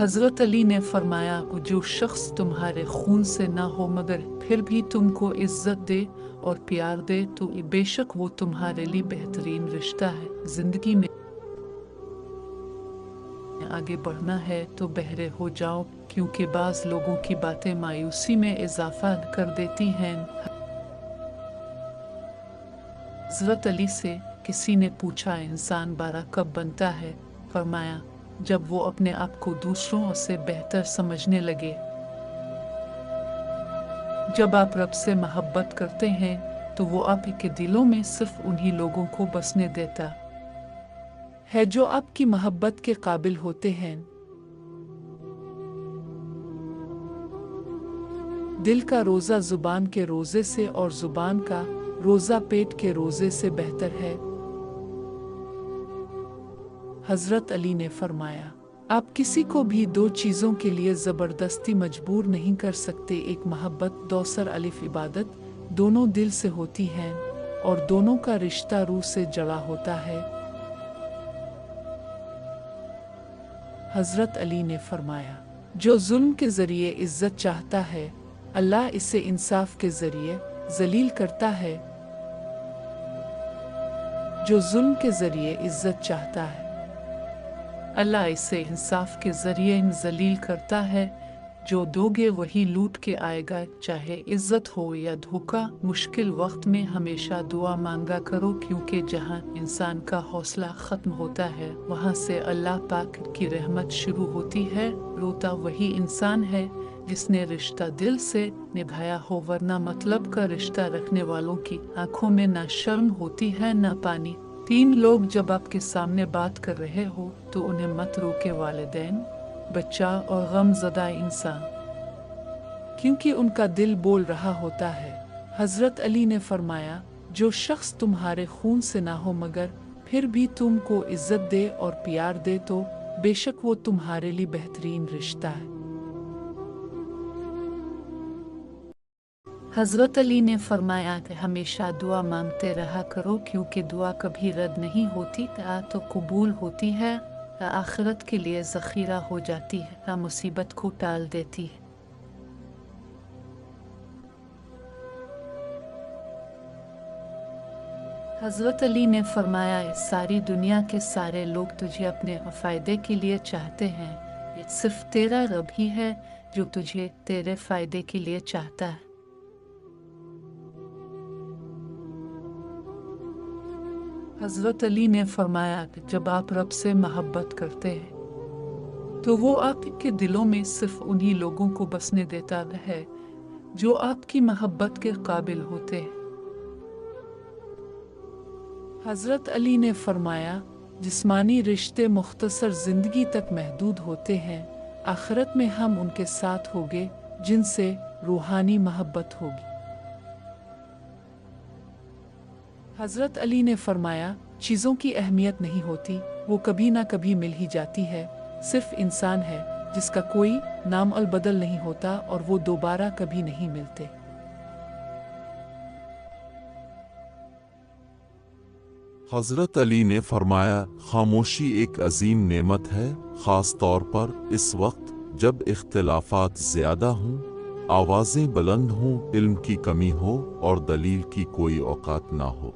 हज़रत अली ने फरमाया, जो शख्स तुम्हारे खून से ना हो मगर फिर भी तुमको इज्जत दे और प्यार दे तो बेशक वो तुम्हारे लिए बेहतरीन रिश्ता है। जिंदगी में आगे बढ़ना है तो बहरे हो जाओ, क्योंकि बाज़ लोगों की बातें मायूसी में इजाफा कर देती हैं। हज़रत अली से किसी ने पूछा, इंसान बड़ा कब बनता है? फरमाया, जब वो अपने आप को दूसरों से बेहतर समझने लगे। जब आप रब से मोहब्बत करते हैं तो वो आपके दिलों में सिर्फ उन्हीं लोगों को बसने देता है जो आपकी मोहब्बत के काबिल होते हैं। दिल का रोज़ा ज़ुबान के रोज़े से और ज़ुबान का रोज़ा पेट के रोज़े से बेहतर है। हज़रत अली ने फरमाया, आप किसी को भी दो चीज़ों के लिए ज़बरदस्ती मजबूर नहीं कर सकते, एक मोहब्बत, दूसर अलिफ इबादत। दोनों दिल से होती हैं और दोनों का रिश्ता रूह से जड़ा होता है। हज़रत अली ने फरमाया, जो जुल्म के ज़रिए इज़्ज़त चाहता है, अल्लाह इसे इंसाफ के ज़रिए ज़लील करता है। जो जुल्म के ज़रिए इज़्ज़त चाहता है, अल्लाह इसे इंसाफ के ज़रिए ज़लील करता है। जो दोगे वही लूट के आएगा, चाहे इज़्ज़त हो या धोखा। मुश्किल वक्त में हमेशा दुआ मांगा करो, क्योंकि जहाँ इंसान का हौसला ख़त्म होता है वहाँ से अल्लाह पाक की रहमत शुरू होती है। रोता वही इंसान है जिसने रिश्ता दिल से निभाया हो, वरना मतलब का रिश्ता रखने वालों की आंखों में ना शर्म होती है ना पानी। 3 लोग जब आपके सामने बात कर रहे हो तो उन्हें मत रोके, वालिदैन, बच्चा और गमज़दा इंसान, क्योंकि उनका दिल बोल रहा होता है। हज़रत अली ने फरमाया, जो शख्स तुम्हारे खून से ना हो मगर फिर भी तुमको इज्जत दे और प्यार दे तो बेशक वो तुम्हारे लिए बेहतरीन रिश्ता है। हज़रत अली ने फरमाया कि हमेशा दुआ मांगते रहा करो, क्योंकि दुआ कभी रद्द नहीं होती, तो कबूल होती है, आखिरत के लिए ज़ख़ीरा हो जाती है, मुसीबत को टाल देती है। हज़रत अली ने फरमाया, सारी दुनिया के सारे लोग तुझे अपने फ़ायदे के लिए चाहते हैं, सिर्फ तेरा रब ही है जो तुझे तेरे फ़ायदे के लिए चाहता है। हज़रत अली ने फरमाया कि जब आप रब से मोहब्बत करते हैं तो वो आपके दिलों में सिर्फ उन्हीं लोगों को बसने देता है जो आपकी मोहब्बत के काबिल होते हैं। हज़रत अली ने फरमाया, जिस्मानी रिश्ते मुख्तसर ज़िंदगी तक महदूद होते हैं, आखिरत में हम उनके साथ होंगे जिनसे रूहानी मोहब्बत होगी। हज़रत अली ने फरमाया, चीज़ों की अहमियत नहीं होती, वो कभी ना कभी मिल ही जाती है। सिर्फ इंसान है जिसका कोई नाम अल बदल नहीं होता और वो दोबारा कभी नहीं मिलते। हज़रत अली ने फरमाया, खामोशी एक अजीम नेमत है, ख़ास तौर पर इस वक्त जब इख्तिलाफात ज़्यादा हों, आवाज़ें बुलंद हों, इल्म की कमी हो और दलील की कोई औकात ना हो।